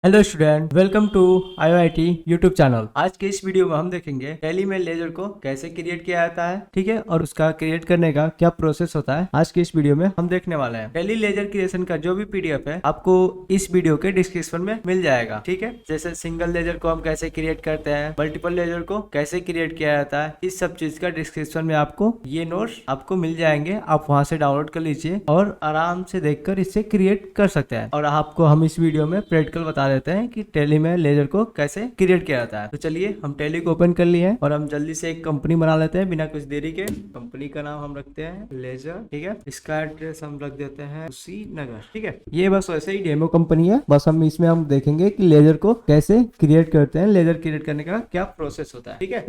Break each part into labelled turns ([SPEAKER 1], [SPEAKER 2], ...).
[SPEAKER 1] Hello student, welcome to IIT YouTube channel. आज के इस वीडियो में हम देखेंगे टैली में लेजर को कैसे क्रिएट किया जाता है, ठीक है, और उसका क्रिएट करने का क्या प्रोसेस होता है। आज के इस वीडियो में हम देखने वाले हैं। टैली लेजर क्रिएशन का जो भी पीडीएफ है आपको इस वीडियो के डिस्क्रिप्शन में मिल जाएगा, ठीक है। जैसे सिंगल लेजर को हम कैसे क्रिएट करते हैं, मल्टीपल लेजर को कैसे क्रिएट किया जाता है, इस सब चीज का डिस्क्रिप्शन में आपको ये नोट्स आपको मिल जाएंगे। आप वहां से डाउनलोड कर लीजिए और आराम से देखकर इससे क्रिएट कर सकते हैं। और आपको हम इस वीडियो में प्रैक्टिकल बता देते हैं कि टैली में लेजर को कैसे क्रिएट किया जाता है। तो चलिए हम टैली को ओपन कर लिए हैं और हम जल्दी से एक कंपनी बना लेते हैं बिना कुछ देरी के। कंपनी का नाम हम रखते हैं लेजर, ठीक है। इसका एड्रेस हम रख देते हैं नगर, ठीक है। ये बस वैसे ही डेमो कंपनी है, बस हम इसमें हम देखेंगे कि लेजर को कैसे क्रिएट करते हैं, लेजर क्रिएट करने का क्या प्रोसेस होता है, ठीक है।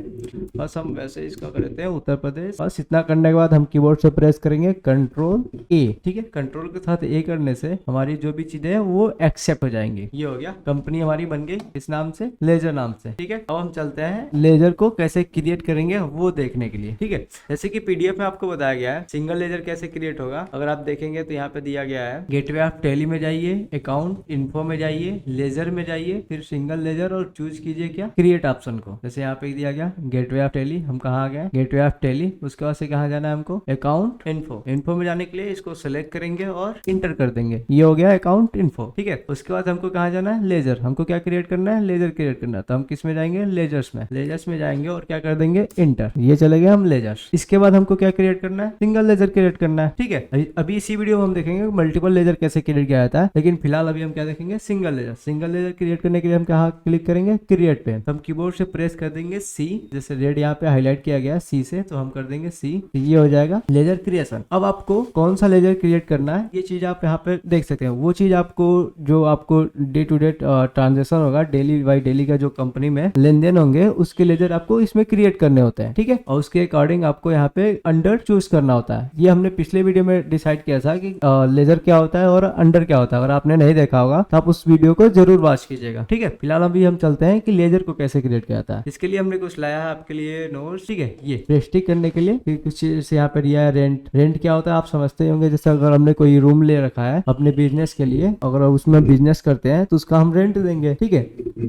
[SPEAKER 1] बस हम वैसे इसका कर देते हैं उत्तर प्रदेश। बस इतना करने के बाद हम कीबोर्ड से प्रेस करेंगे कंट्रोल ए, ठीक है। कंट्रोल के साथ ए करने से हमारी जो भी चीजें हैं वो एक्सेप्ट हो जाएंगी। ये हो गया, कंपनी हमारी बन गई इस नाम से, लेजर नाम से, ठीक है। अब हम चलते हैं लेजर को कैसे क्रिएट करेंगे वो देखने के लिए, ठीक है। जैसे कि पीडीएफ में आपको बताया गया है सिंगल लेजर कैसे क्रिएट होगा। अगर आप देखेंगे तो यहाँ पे दिया गया है गेटवे ऑफ टैली में जाइए, अकाउंट इन्फो में जाइए, लेजर में जाइए, फिर सिंगल लेजर और चूज कीजिए क्या, क्रिएट ऑप्शन को। जैसे यहाँ पे दिया गया गेटवे ऑफ टैली, हम कहाँ आ गए, गेटवे ऑफ टैली। उसके बाद से कहाँ जाना है हमको, अकाउंट इन्फो। इन्फो में जाने के लिए इसको सेलेक्ट करेंगे और इंटर कर देंगे। ये हो गया अकाउंट इन्फो, ठीक है। उसके बाद हमको कहाँ जाना है, लेजर। हमको क्या क्रिएट करना है, लेजर क्रिएट करना है। तो हम किस में जाएंगे, लेजर्स में। लेजर्स में जाएंगे और क्या कर देंगे, इंटर। ये चले गए हम लेजर्स। इसके बाद हमको क्या क्रिएट करना है, सिंगल लेजर क्रिएट करना है, ठीक है। अभी इसी वीडियो में हम देखेंगे मल्टीपल लेजर कैसे क्रिएट किया जाता है, लेकिन फिलहाल अभी हम क्या देखेंगे, single ledger. Single ledger create करने के लिए हम कहाँ क्लिक करेंगे, क्रिएट पे। तो हम कीबोर्ड से प्रेस कर देंगे सी, जैसे रेड यहाँ पे हाईलाइट किया गया सी से, तो हम कर देंगे सी। ये हो जाएगा लेजर क्रिएशन। अब आपको कौन सा लेजर क्रिएट करना है ये चीज आप यहाँ पे देख सकते हैं। वो चीज आपको जो आपको डे टू डे ट्रांजेक्शन होगा, डेली बाई डेली का जो कंपनी में लेन देन होंगे, उसके लेजर आपको इसमें क्रिएट करने होते हैं, ठीक है। और उसके अकॉर्डिंग आपको यहाँ पे अंडर चूज करना होता है। ये हमने पिछले वीडियो में डिसाइड किया था कि लेजर क्या होता है और अंडर क्या होता है। अगर आपने नहीं देखा होगा तो आप उस वीडियो को जरूर वॉच कीजिएगा, ठीक है। फिलहाल अभी हम चलते हैं कि लेजर को कैसे क्रिएट किया जाता है। इसके लिए हमने कुछ लाया है आपके लिए नोट्स, ठीक है। ये रेस्ट्रिक्ट करने के लिए कुछ चीज यहाँ पे दिया है, रेंट। रेंट क्या होता है आप समझते होंगे। जैसे अगर हमने कोई रूम ले रखा है अपने बिजनेस के लिए, अगर उसमें बिजनेस करते हैं तो उसका हम रेंट देंगे, ठीक है।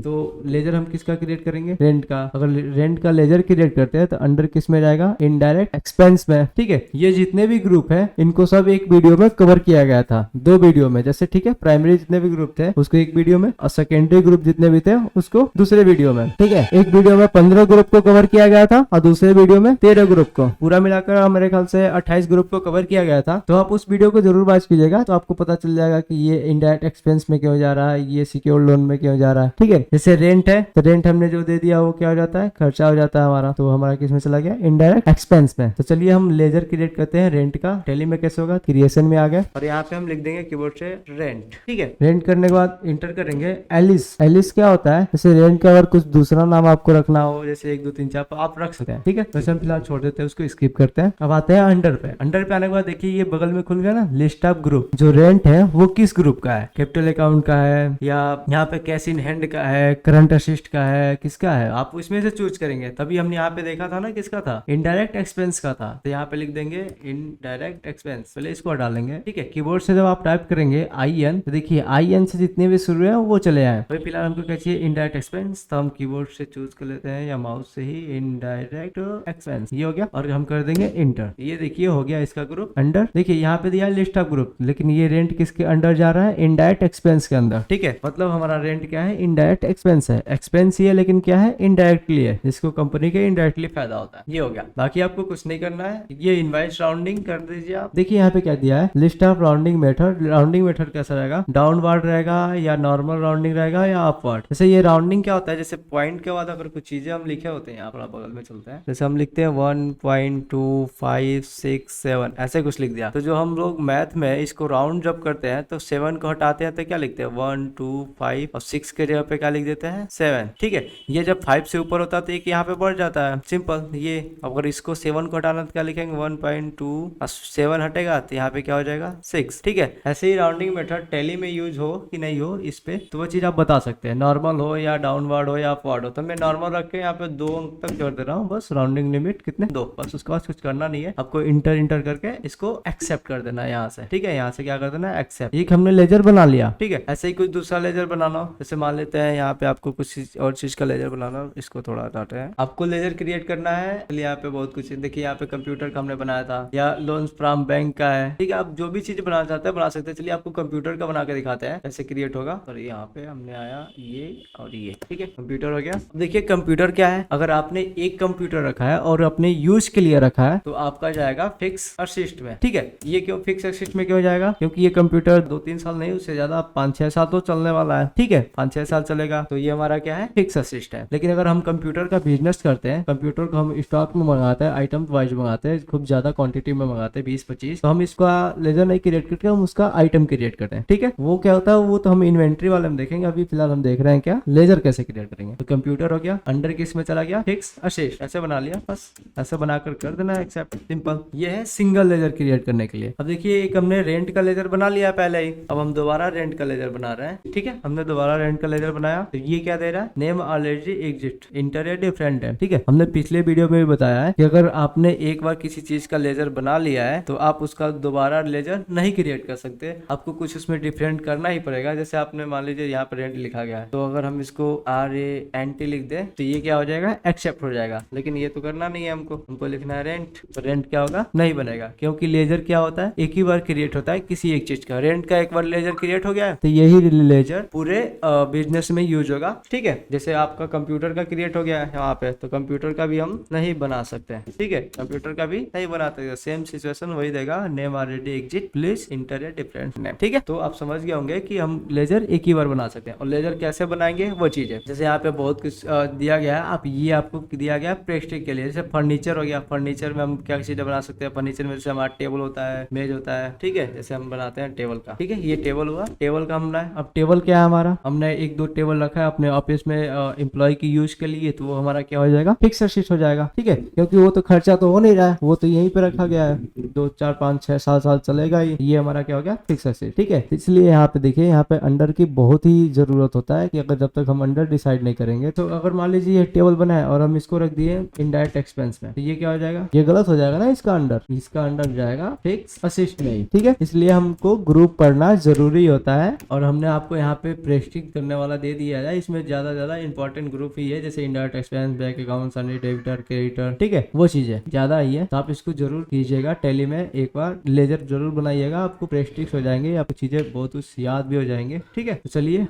[SPEAKER 1] तो लेजर हम किसका क्रिएट करेंगे, रेंट का। अगर रेंट का लेजर क्रिएट करते हैं तो अंडर किस में जाएगा, इनडायरेक्ट एक्सपेंस में, ठीक है। ये जितने भी ग्रुप है इनको सब एक वीडियो में कवर किया गया था, 2 वीडियो में, जैसे, ठीक है। प्राइमरी जितने भी ग्रुप थे उसको एक वीडियो में, और सेकेंडरी ग्रुप जितने भी थे उसको दूसरे वीडियो में, ठीक है। एक वीडियो में 15 ग्रुप को कवर किया गया था और दूसरे वीडियो में 13 ग्रुप को, पूरा मिलाकर मेरे ख्याल से 28 ग्रुप को कवर किया गया था। तो आप उस वीडियो को जरूर वॉच कीजिएगा, तो आपको पता चल जाएगा कि ये इनडायरेक्ट एक्सपेंस में क्यों जा रहा है, ये सिक्योर लोन में क्यों जा रहा है, ठीक है। जैसे रेंट है तो रेंट हमने जो दे दिया वो क्या हो जाता है, खर्चा हो जाता है हमारा। तो हमारा किस में चला गया, इनडायरेक्ट एक्सपेंस में। तो चलिए हम लेजर क्रिएट करते हैं रेंट का। टैली में कैसे होगा, क्रिएशन में आ गए और यहाँ पे हम लिख देंगे कीबोर्ड से रेंट, ठीक है। रेंट करने के बाद इंटर करेंगे एलिस। एलिस क्या होता है, जैसे रेंट का अगर कुछ दूसरा नाम आपको रखना हो, जैसे 1 2 3 4 आप रख सकते हैं, ठीक है। वैसे हम फिलहाल छोड़ देते हैं, उसको स्किप करते हैं। अब आते हैं अंडर पे। अंडर पे आने के बाद देखिए ये बगल में खुल गया ना, लिस्ट ऑफ ग्रुप। जो रेंट है वो किस ग्रुप का है, कैपिटल अकाउंट का है या यहाँ पे कैश इन हैंड का है, करंट असिस्ट का है, किसका है, आप उसमें से चूज करेंगे। तभी हमने यहाँ पे देखा था ना किसका था, इनडायरेक्ट एक्सपेंस का था। तो यहाँ पे लिख देंगे इनडायरेक्ट एक्सपेंस, पहले इसको हटा लेंगे, ठीक है। कीबोर्ड से जब आप टाइप करेंगे IN, तो देखिए IN से जितने भी शुरू है वो चले आए। तो फिलहाल हमको क्या चाहिए, इनडायरेक्ट एक्सपेंस। तो हम कीबोर्ड से चूज कर लेते हैं या माउस से ही इनडायरेक्ट एक्सपेंस, ये हो गया। और हम कर देंगे इंटर। ये देखिए हो गया इसका ग्रुप अंडर। देखिए यहाँ पे दिया लिस्ट ऑफ ग्रुप, लेकिन ये रेंट किसके अंडर जा रहा है, इनडायरेक्ट एक्सपेंस के अंदर, ठीक है। मतलब हमारा रेंट क्या है, इनडायरेक्ट एक्सपेंस है। एक्सपेंस ही है लेकिन क्या है, इनडायरेक्टली है, जिसको कंपनी के इनडायरेक्टली फायदा होता है। ये हो गया, बाकी आपको कुछ नहीं करना है। ये इनवाइस राउंडिंग कर दीजिए आप। देखिए यहाँ पे क्या दिया है, list of rounding method. Rounding method कैसा रहेगा, डाउनवर्ड रहेगा या नॉर्मल राउंडिंग रहेगा या अपवर्ड। जैसे ये राउंडिंग क्या होता है, जैसे पॉइंट के बाद अगर कुछ चीजें हम लिखे होते हैं, यहाँ पर बगल में चलते हैं, जैसे हम लिखते हैं 1.257 ऐसे कुछ लिख दिया। तो जो हम लोग मैथ में इसको राउंड जब करते हैं तो 7 को हटाते हैं तो क्या लिखते हैं, 1 2 5 और 6 के जगह पे क्या लिख देते हैं 7, ठीक है। ये जब 5 से ऊपर होता है तो एक यहाँ पे बढ़ जाता है, सिंपल। ये अगर इसको 7 को हटाना तो क्या लिखेंगे 1.2, 7 हटेगा तो यहाँ पे क्या हो जाएगा 6, ठीक है। ऐसे ही राउंडिंग मेथड टैली में यूज हो कि नहीं हो इस पे तो वो चीज आप बता सकते हैं, नॉर्मल हो या डाउनवर्ड हो या अपवर्ड हो। तो मैं नॉर्मल रख के यहाँ पे 2 अंक तक जोड़ दे रहा हूँ, बस राउंडिंग लिमिट कितने 2, बस उसके बाद कुछ करना नहीं है आपको, इंटर करके इसको एक्सेप्ट कर देना है यहाँ से, ठीक है। यहाँ से क्या कर देना है एक्सेप्ट। एक हमने लेजर बना लिया, ठीक है। ऐसे ही कुछ दूसरा लेजर बनाना हो, जैसे मान लेते हैं यहाँ पे आपको कुछ और चीज का लेजर बनाना हो, इसको थोड़ा हटाते हैं। आपको लेजर क्रिएट करना है, चलिए यहाँ पे बहुत कुछ है, देखिए यहाँ पे कंप्यूटर का हमने बनाया था या लोन्स फ्रॉम बैंक का है, ठीक है। आप जो भी चीज बनाना चाहते हैं बना सकते हैं। चलिए आपको कंप्यूटर का बना के दिखाते हैं कैसे क्रिएट होगा। और यहाँ पे हमने आया ये और ये, ठीक है, कंप्यूटर हो गया। देखिए कंप्यूटर क्या है, अगर आपने एक कंप्यूटर रखा है और अपने यूज के लिए रखा है तो आपका जाएगा फिक्स असिस्ट में, ठीक है। ये क्यों फिक्स असिस्ट में क्यों जाएगा, क्योंकि ये कंप्यूटर 2-3 साल नहीं उससे ज्यादा 5-6 साल तो चलने वाला है, ठीक है। 5-6 साल चलेगा तो ये हमारा क्या है फिक्स असिस्ट है। लेकिन अगर हम कंप्यूटर का बिजनेस करते हैं, कंप्यूटर को हम स्टॉक में मंगाते हैं, आइटम वाइज मंगाते हैं, खूब ज्यादा क्वांटिटी में मंगाते हैं 20-25, तो हम इसका लेजर नहीं क्रिएट करके हम उसका आइटम क्रिएट करते हैं, ठीक है। वो क्या होता है वो तो हम इन्वेंट्री वाले में देखेंगे, अभी फिलहाल हम देख रहे हैं क्या लेजर कैसे क्रिएट करेंगे। तो कंप्यूटर हो गया, अंडर किस में चला गया फिक्स असिस्ट, ऐसे बना लिया, बस ऐसे बनाकर कर देना एक्सेप्ट, सिंपल। ये है सिंगल लेजर क्रिएट करने के लिए। अब देखिए एक हमने रेंट का लेजर बना लिया पहले ही, अब हम दोबारा रेंट का लेजर बना रहे हैं, ठीक है। हमने दोबारा रेंट का लेजर बनाया तो ये क्या दे रहा है नेम ऑलरेडी एग्जिस्ट इंटर या डिफरेंट है, ठीक है। हमने पिछले वीडियो में भी बताया है कि अगर आपने एक बार किसी चीज का लेजर बना लिया है तो आप उसका दोबारा लेजर नहीं क्रिएट कर सकते, आपको कुछ उसमें डिफरेंट करना ही पड़ेगा। जैसे आपने मान लीजिए यहाँ पर रेंट लिखा गया है, तो अगर हम इसको RANT लिख दें तो ये क्या हो जाएगा एक्सेप्ट हो जाएगा। लेकिन ये तो करना नहीं है हमको लिखना है रेंट, तो रेंट क्या होगा नहीं बनेगा, क्योंकि लेजर क्या होता है एक ही बार क्रिएट होता है किसी एक चीज का। रेंट का एक बार लेजर क्रिएट हो गया तो यही लेजर पूरे बिजनेस में यूज होगा, ठीक है। जैसे आपका कंप्यूटर का क्रिएट हो गया है यहाँ पे, तो कंप्यूटर का भी हम नहीं बना सकते हैं, ठीक है। कंप्यूटर का भी नहीं बनाते, सेम सिचुएशन वही देगा name already exist please inter a different name, ठीक है। तो आप समझ गए होंगे कि हम लेजर एक ही बार बना सकते हैं। और लेजर कैसे बनाएंगे वो चीज है, जैसे यहाँ पे बहुत कुछ दिया गया है, आप ये आपको दिया गया प्रेस्टिक के लिए। जैसे फर्नीचर हो गया, फर्नीचर में हम क्या चीजें बना सकते हैं, फर्नीचर में जैसे हमारा टेबल होता है, मेज होता है, ठीक है। जैसे हम बनाते हैं टेबल का, ठीक है, ये टेबल हुआ, टेबल का हमने, अब टेबल क्या है हमारा, हमने 1-2 टेबल रखा है अपने ऑफिस में एम्प्लॉय की यूज के लिए, तो वो हमारा क्या हो जाएगा फिक्स असिस्ट हो जाएगा, ठीक है। क्योंकि वो तो खर्चा तो हो नहीं रहा है, वो तो यहीं पे रखा गया है, 2-4-5-6-7 साल चलेगा ही, ये हमारा क्या हो गया फिक्स असिस्ट, ठीक है। इसलिए यहाँ पे देखिए यहाँ पे अंडर की बहुत ही जरूरत होता है कि अगर जब तक हम अंडर डिसाइड नहीं करेंगे, तो अगर मान लीजिए ये टेबल बना है और हम इसको रख दिए इनडायरेक्ट एक्सपेंस में, तो ये क्या हो जाएगा, ये गलत हो जाएगा ना, इसका अंडर जाएगा फिक्स असिस्ट में ही, ठीक है। इसलिए हमको ग्रुप पढ़ना जरूरी होता है। और हमने आपको यहाँ पे प्रेस्टिक करने वाला दे दिया है, इसमें ज्यादा इंपॉर्टेंट ग्रुप ही है, जैसे indirect expense, bank account, Sunny debtor, creditor, ठीक है, वो चीजें ज्यादा ही है। तो आप इसको जरूर कीजिएगा, टैली में एक बार लेजर जरूर बनाइएगा, आपको प्रेस्टिक्स हो जाएंगे, आपको चीजें बहुत कुछ याद भी हो जाएंगे, ठीक है। तो चलिए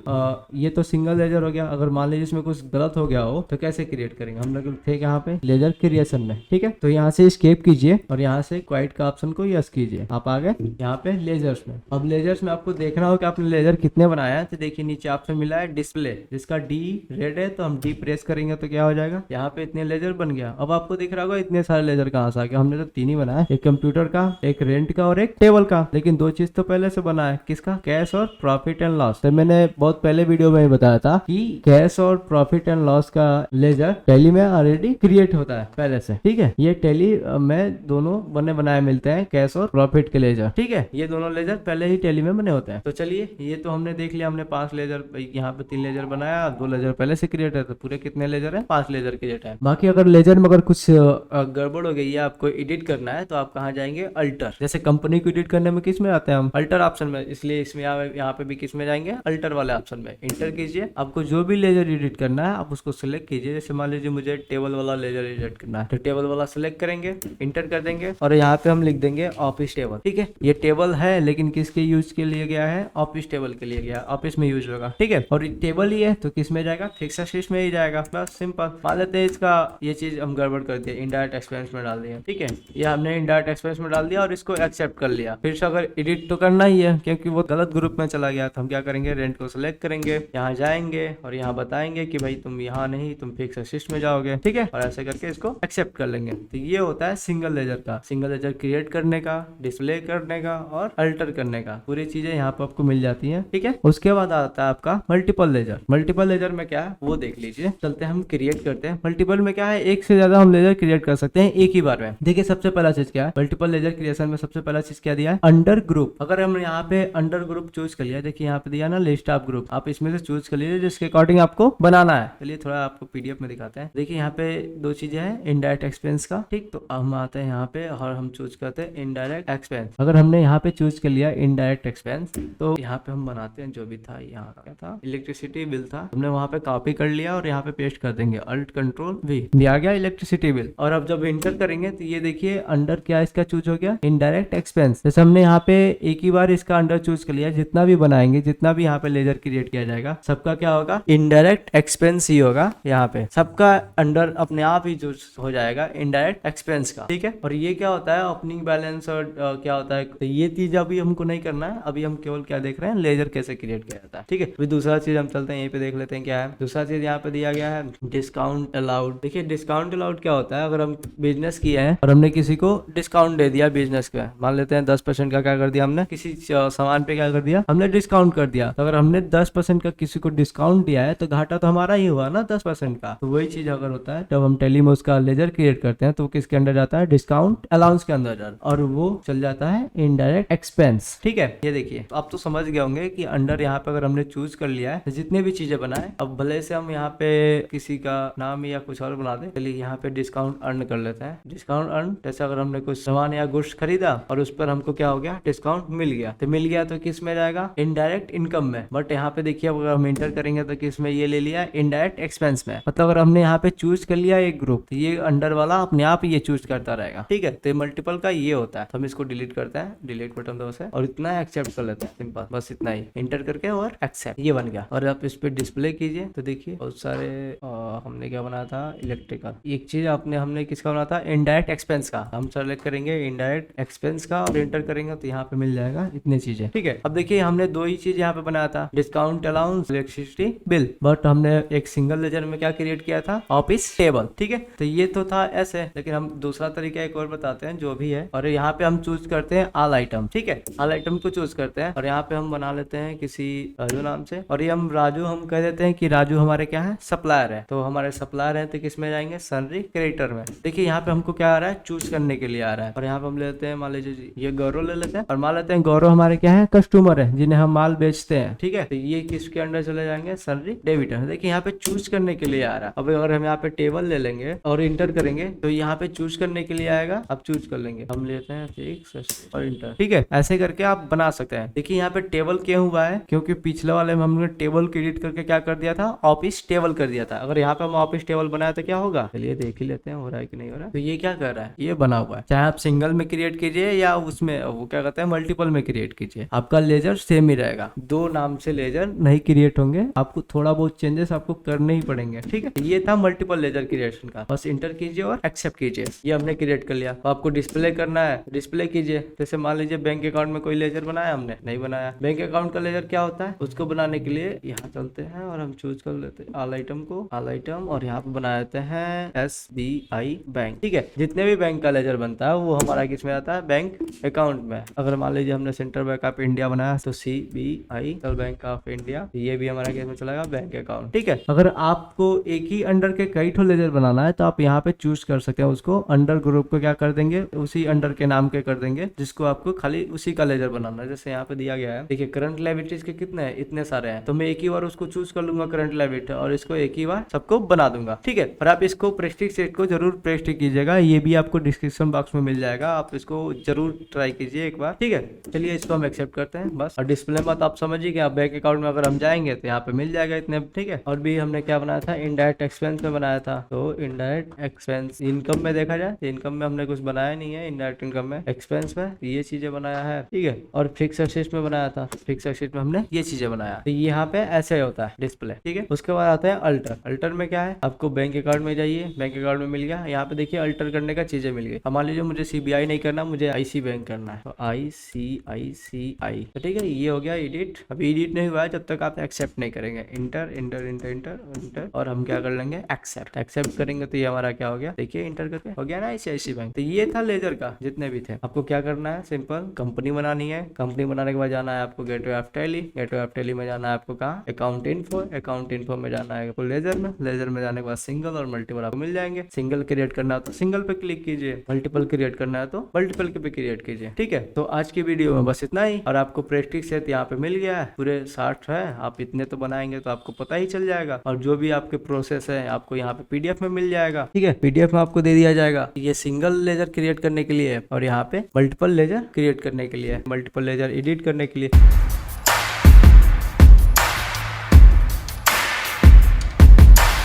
[SPEAKER 1] ये तो सिंगल लेजर हो गया। अगर मान लीजिए इसमें कुछ गलत हो गया हो तो कैसे क्रिएट करेंगे, हम लोग थे यहाँ पे लेजर क्रिएशन में, ठीक है। तो यहाँ से एस्केप कीजिए और यहाँ से क्वाइट का ऑप्शन को यस कीजिए, आप आ गए यहाँ पे लेजर्स में। अब लेजर्स में आपको देखना हो कि आपने लेजर कितने बनाया है, तो देखिए नीचे ऑप्शन मिला है डिस्प्ले, जिसका D रेड है, तो हम D प्रेस करेंगे तो क्या हो जाएगा, यहाँ पे इतने लेजर बन गया। अब आपको दिख रहा होगा इतने सारे लेजर कहाँ से आ गए, हमने तो 3 ही बनाया, एक कंप्यूटर का, एक रेंट का और एक टेबल का। लेकिन 2 चीज तो पहले से बना है, किसका, कैश और प्रॉफिट एंड लॉस। तो मैंने बहुत पहले वीडियो में बताया था कि कैश और प्रॉफिट एंड लॉस का लेजर टैली में ऑलरेडी क्रिएट होता है पहले से, ठीक है। ये टैली में दोनों बने बनाए मिलते हैं, कैश और प्रॉफिट के लेजर, ठीक है। ये दोनों लेजर पहले ही टैली में बने होते हैं। तो चलिए ये तो हमने देख लिया, हमने 5 लेजर, यहाँ पे 3 लेजर बनाया, 2 लेजर पहले से क्रिएट है, तो पूरे कितने लेजर है, 5 लेजर क्रिएट है। बाकी अगर लेजर में अगर कुछ गड़बड़ हो गई है, आपको एडिट करना है, तो आप कहाँ जाएंगे, अल्टर। जैसे कंपनी को एडिट करने में किस में आते हैं हम, अल्टर ऑप्शन में, इसलिए इसमें यहाँ पे भी किस में जाएंगे, अल्टर वाले ऑप्शन में इंटर कीजिए। आपको जो भी लेजर एडिट करना है आप उसको सिलेक्ट कीजिए। जैसे मान लीजिए मुझे टेबल वाला लेजर एडिट करना है, तो टेबल वाला सिलेक्ट करेंगे, इंटर कर देंगे और यहाँ पे हम लिख देंगे ऑफिस टेबल, ठीक है। ये टेबल है लेकिन किसके यूज के लिए गया है, ऑफिस टेबल के लिए गया, ऑफिस में यूज होगा, ठीक है। और टेबल ही है तो किस में जाएगा, फिक्स असिस्ट में ही जाएगा, बस सिंपल। मान लेते हैं इसका ये चीज हम गड़बड़ कर दिए, इनडायरेक्ट एक्सपेंस में डाल दिया, ठीक है। ये हमने इनडायरेक्ट एक्सपेंस में डाल दिया और इसको एक्सेप्ट कर लिया। फिर से अगर एडिट तो करना ही है क्योंकि वो गलत ग्रुप में चला गया, तो हम क्या करेंगे, रेंट को सिलेक्ट करेंगे, यहाँ जाएंगे और यहाँ बताएंगे कि भाई तुम यहाँ नहीं, तुम फिक्स असिस्ट में जाओगे, ठीक है। और ऐसे करके इसको एक्सेप्ट कर लेंगे। तो ये होता है सिंगल लेजर का, सिंगल लेजर क्रिएट करने का, डिस्प्ले करने का और अल्टर करने का, पूरी चीजें यहाँ पे आपको मिल जाती हैं, ठीक है। उसके बाद आता है आपका multiple ledger. Ledger. Multiple ledger में क्या है वो देख लीजिए। चलते हैं हम क्रिएट करते हैं। मल्टीपल में क्या है, एक से ज्यादा हम लेजर क्रिएट कर सकते हैं एक ही बार में। देखिए सबसे पहला चीज क्या है, मल्टीपल लेजर क्रिएशन में सबसे पहला चीज क्या दिया है, अंडर ग्रुप। अगर हम यहाँ पे अंडर ग्रुप चूज कर लिया, देखिए यहाँ पे दिया ना लिस्ट ऑफ ग्रुप, आप इसमें से चूज कर लीजिए जिसके अकॉर्डिंग आपको बनाना है। चलिए थोड़ा आपको पीडीएफ में दिखाते हैं। देखिए यहाँ पे दो चीजें हैं, इनडायरेक्ट एक्सपेंस का, ठीक। तो हम आते हैं यहाँ पे और हम चूज करते हैं इनडायरेक्ट एक्सपेंस। अगर हमने यहाँ पे चूज कर लिया इनडायरेक्ट एक्सपेंस, तो यहाँ पे हम बनाते हैं जो भी था, यहाँ क्या था, इलेक्ट्रिसिटी बिल था, हमने वहाँ पे कॉपी कर लिया और यहाँ पे पेस्ट कर देंगे, अल्ट कंट्रोल वी, दिया गया इलेक्ट्रिसिटी बिल। और अब जब इंटर करेंगे तो ये देखिए अंडर क्या इसका चूज हो गया, इनडायरेक्ट एक्सपेंस। जैसे हमने यहाँ पे एक ही बार इसका अंडर चूज कर लिया, जितना भी बनाएंगे, जितना भी यहाँ पे लेजर क्रिएट किया जाएगा, सबका क्या होगा, इनडायरेक्ट एक्सपेंस ही होगा। यहाँ पे सबका अंडर अपने आप ही चूज हो जाएगा इनडायरेक्ट एक्सपेंस का, ठीक है। और ये क्या होता है, ओपनिंग बैलेंस और क्या होता है, तो ये चीज अभी हमको नहीं करना है। अभी हम केवल क्या देख रहे हैं, लेजर कैसे क्रिएट किया जाता है, ठीक है। फिर दूसरा चीज हम चलते हैं यहीं पे देख लेते हैं क्या है। दूसरा चीज यहाँ पे दिया गया है डिस्काउंट अलाउड। देखिए डिस्काउंट अलाउड क्या होता है, अगर हम बिजनेस किए हैं और हमने किसी को डिस्काउंट दे दिया बिजनेस का, मान लेते हैं 10% का क्या कर दिया हमने, किसी सामान पे क्या कर दिया हमने, डिस्काउंट कर दिया। तो अगर हमने 10% का किसी को डिस्काउंट दिया है तो घाटा तो हमारा ही हुआ ना 10% का। तो वही चीज अगर होता है जब हम टेली में उसका लेजर क्रिएट करते हैं तो किसके अंदर जाता है, डिस्काउंट अलाउंस के अंदर जाता है, और वो चल जाता है इनडायरेक्ट एक्सपेंस, ठीक है। ये देखिए आप तो समझ गए होंगे कि अंडर यहाँ पे अगर हमने चूज कर लिया है तो जितने भी चीजें बनाए, अब भले से हम यहाँ पे किसी का नाम या कुछ और बना दे, चलिए यहाँ पे डिस्काउंट अर्न कर लेते हैं। डिस्काउंट अर्न, जैसे अगर हमने कुछ सामान या गुड्स खरीदा और उस पर हमको क्या हो गया, डिस्काउंट मिल गया, तो मिल गया तो किस में जाएगा, इनडायरेक्ट इनकम में। बट यहाँ पे देखिए अगर हम इंटर करेंगे तो किस में, ये ले लिया इनडायरेक्ट एक्सपेंस में। मतलब अगर हमने यहाँ पे चूज कर लिया एक ग्रुप, तो ये अंडर वाला अपने आप ये चूज करता रहेगा, ठीक है। तो मल्टीपल का ये होता है। तो हम इसको डिलीट करते हैं, डिलीट बटन दो से, और इतना एक्सेप्ट कर लेते हैं, सिंपल, बस इतना ही इंटर करके और एक्सेप्ट, ये बन गया। और आप इस पे डिस्प्ले कीजिए तो देखिए बहुत सारे हमने क्या बनाया था, इलेक्ट्रिकल। एक चीज हमने किसका बनाया था, इनडायरेक्ट एक्सपेंस का। हम सेलेक्ट करेंगे इनडायरेक्ट एक्सपेंस का और इंटर करेंगे तो यहाँ पे मिल जाएगा इतनी चीजें, ठीक है। अब देखिए हमने दो ही चीज यहाँ पे बनाया था, discount allowance, electricity bill, but हमने एक सिंगल लेजर में क्या क्रिएट किया था, ऑफिस टेबल, ठीक है। तो ये तो था ऐसे, लेकिन हम दूसरा तरीका एक और बताते हैं जो भी है। और यहाँ पे हम चूज करते हैं ऑल आइटम, ठीक है। ऑल आइटम को चूज करते हैं और यहाँ पे हम बना लेते हैं किसी राजू नाम से, और ये हम राजू हम कह देते हैं कि राजू हमारे क्या है, सप्लायर है। तो हमारे सप्लायर है तो किस में जाएंगे, सनरी क्रिएटर में। देखिए यहाँ पे हमको क्या आ रहा है, चूज करने के लिए आ रहा है। और यहाँ पे हम लेते हैं, मान लीजिए ये गौरव ले लेते हैं, और मान लेते हैं गौरव हमारे क्या है, कस्टमर है जिन्हें हम माल बेचते हैं, ठीक है। तो ये किसके अंडर चले जाएंगे, सनरी डेबिटर। देखिए यहाँ पे चूज करने के लिए आ रहा है। अब अगर हम यहाँ पे टेबल ले लेंगे और इंटर करेंगे तो यहाँ पे चूज करने के लिए आएगा। अब चूज कर लेंगे, हम लेते हैं फिक्स और इंटर, ठीक है। ऐसे करके आप बना सकते हैं। देखिए यहाँ पे टेबल क्यों हुआ है, क्योंकि पिछले वाले में हमने टेबल क्रिएट करके क्या कर दिया था, ऑफिस टेबल कर दिया था। अगर यहाँ पे हम ऑफिस टेबल बनाया तो क्या होगा, चलिए देख ही लेते हैं हो रहा है कि नहीं हो रहा है। तो ये क्या कर रहा है, ये बना हुआ है। चाहे आप सिंगल में क्रिएट कीजिए या उसमें वो क्या कहते हैं मल्टीपल में क्रिएट कीजिए, आपका लेजर सेम ही रहेगा। दो नाम से लेजर नहीं क्रिएट होंगे, आपको थोड़ा बहुत चेंजेस आपको करने ही पड़ेंगे, ठीक है। ये था मल्टीपल लेजर क्रिएशन का। बस इंटर कीजिए और एक्सेप्ट कीजिए। ये हमने क्रिएट कर लिया। आपको डिस्प्ले करना है, डिस्प्ले कीजिए। जैसे मान लीजिए बैंक अकाउंट में कोई लेजर बनाया, हमने नहीं बनाया। बैंक अकाउंट का लेजर क्या होता है, उसको बनाने के लिए यहाँ चलते हैं और हम चूज कर लेते हैं ऑल आइटम को, ऑल आइटम, और यहाँ पे बना देते हैं SBI बैंक, ठीक है। जितने भी बैंक का लेजर बनता है वो हमारा किस में आता है, बैंक अकाउंट में। अगर मान लीजिए हमने सेंट्रल बैंक ऑफ इंडिया बनाया तो CBI, central bank of India, ये भी हमारा किस में चलेगा, बैंक अकाउंट, ठीक है। अगर आपको एक ही अंडर के कई ठो लेजर बनाना है तो आप यहाँ पे चूज कर सकते हैं उसको। अंडर ग्रुप को क्या कर देंगे, उसी अंडर के नाम के कर देंगे जिसको आपको खाली उसी का लेजर बनाना है। जैसे यहाँ पे दिया गया है, देखिए करंट लायबिलिटीज के कितने हैं, इतने सारे हैं। तो मैं एक ही बार उसको चूज कर लूंगा करंट लायबिलिटी और इसको एक ही बार सबको बना दूंगा, ठीक है। और आप इसको प्रेस्टिज सेट को जरूर प्रेस्टिज कीजिएगा, ये भी आपको डिस्क्रिप्शन बॉक्स में मिल जाएगा, आप इसको जरूर ट्राई कीजिए एक बार, ठीक है। चलिए इसको हम एक्सेप्ट करते हैं बस। और डिस्प्ले मत आप समझिए कि आप बैंक अकाउंट में अगर हम जाएंगे तो यहाँ पे मिल जाएगा इतने, ठीक है। और भी हमने क्या बनाया था, इनडायरेक्ट एक्सपेंस में बनाया था। तो इनडायरेक्ट एक्सपेंस इनकम में देखा जाए, इनकम में हमने कुछ बनाया नहीं है, इनडायरेक्ट इनकम में, एक्सपेंस में ये चीजें बनाया है, ठीक है। और फिक्स असेट में बनाया था, फिक्स असेट में हमने ये चीजें बनाया। तो यहाँ पे ऐसे होता है डिस्प्ले, ठीक है। उसके बाद आता है अल्टर। अल्टर में क्या है, आपको बैंक अकाउंट में जाइए, बैंक अकाउंट में मिल गया। यहाँ पे देखिए अल्टर करने का चीजें मिल गई। मान लीजिए मुझे CBI नहीं करना, मुझे IC बैंक करना है, तो ICICI, तो ठीक है। ये हो गया एडिट। अभी एडिट नहीं हुआ है जब तक आप एक्सेप्ट नहीं करेंगे। Inter inter inter inter inter, और हम क्या कर लेंगे, एक्सेप्ट। एक्सेप्ट करेंगे तो ये हमारा क्या हो गया, देखिए इंटर करके हो गया ना ICICI बैंक। तो ये था लेजर का जितने भी थे। आपको क्या करना है, सिंपल कंपनी बनानी है। कंपनी बनाने के बाद जाना है आपको gateway of tally. Gateway of tally में जाना है आपको कहाँ, अकाउंट इन्फो में जाना है आपको लेजर में जाने के बाद सिंगल और मल्टीपल आपको मिल जाएंगे। सिंगल क्रिएट करना है तो सिंगल पे क्लिक कीजिए, मल्टीपल क्रिएट करना है तो मल्टीपल पे क्रिएट कीजिए। ठीक है, तो आज की वीडियो में बस इतना ही। और आपको प्रैक्टिस सेट यहाँ पे मिल गया है, पूरे 60 है, आप इतने तो बनाएंगे तो आपको पता ही चल जाएगा। और जो भी आपके प्रोसेस है आपको यहाँ पे PDF में मिल जाएगा। ठीक है, PDF में आपको दे दिया जाएगा ये सिंगल लेजर क्रिएट करने के लिए और यहाँ पे मल्टीपल लेजर क्रिएट करने के लिए, मल्टीपल लेजर एडिट करने के लिए।